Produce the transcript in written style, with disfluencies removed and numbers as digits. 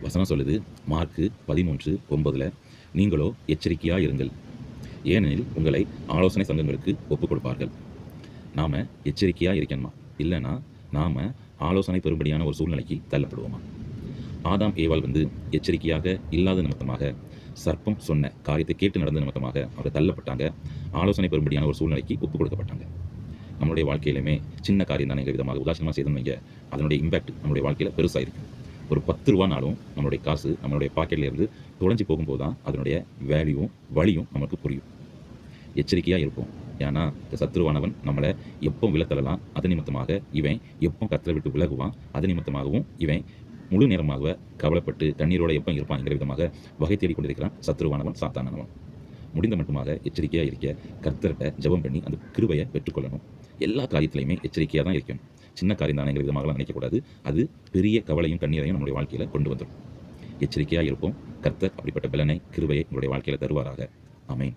வசனம் சொல்லுது, மார்க்கு 13:9, நீங்களோ எச்சரிக்கையாக இருங்கள், ஏனெனில் உங்களை ஆலோசனை சங்கங்களுக்கு ஒப்புக் கொடுப்பார்கள். நாம் எச்சரிக்கையாக இருக்கணுமா? இல்லைன்னா நாம் ஆலோசனை பெறும்படியான ஒரு சூழ்நிலைக்கு தள்ளப்படுவோமா? ஆதாம் ஏவாள் எச்சரிக்கையாக இல்லாத நிமித்தமாக, சர்ப்பம் சொன்ன காரியத்தை கேட்டு நடந்த நிமித்தமாக அவர் தள்ளப்பட்டாங்க. ஆலோசனை பெறும்படியான ஒரு சூழ்நிலைக்கு ஒப்புக் கொடுக்கப்பட்டாங்க. நம்மளுடைய வாழ்க்கையிலுமே சின்ன காரியம் தானே எங்கள் விதமாக உதாசனமாக செய்தோம் வைங்க, அதனுடைய இம்பேக்ட் நம்மளுடைய வாழ்க்கையில் பெருசாக இருக்கும். ஒரு 10 ரூபானாலும் நம்மளுடைய காசு நம்மளுடைய பாக்கெட்டில் இருந்து தொலைஞ்சி போகும்போது தான் அதனுடைய வேல்யூவும் வலியும் நமக்கு புரியும். எச்சரிக்கையாக இருப்போம். ஏன்னா சத்துருவானவன் நம்மளை எப்போ விலத்தலாம், அது நிமித்தமாக இவன் எப்போ கத்தரை விட்டு விலகுவான், அது நிமித்தமாகவும் இவன் முழு நேரமாக கவலைப்பட்டு தண்ணீரோட எப்போ இருப்பான் என்கிற விதமாக வகை தேடிக் கொண்டிருக்கிறான் சத்துருவானவன், சாத்தானவன். முடிந்த மட்டுமாக எச்சரிக்கையாக இருக்க கர்த்தர்கிட்ட ஜெபம் பண்ணி அந்த கிருபையை பெற்றுக்கொள்ளணும். எல்லா காரியத்திலையுமே எச்சரிக்கையாக தான் இருக்கணும். சின்ன காரியம் தானே என்கிற விதமாகலாம் நினைக்கக்கூடாது. அது பெரிய கவலையும் கண்ணீரையும் நம்முடைய வாழ்க்கையில் கொண்டு வந்துடும். எச்சரிக்கையாக இருப்போம். கர்த்தர் அப்படிப்பட்ட பலனை, கிருபையை நம்முடைய வாழ்க்கையில் தருவாராக. ஆமென்.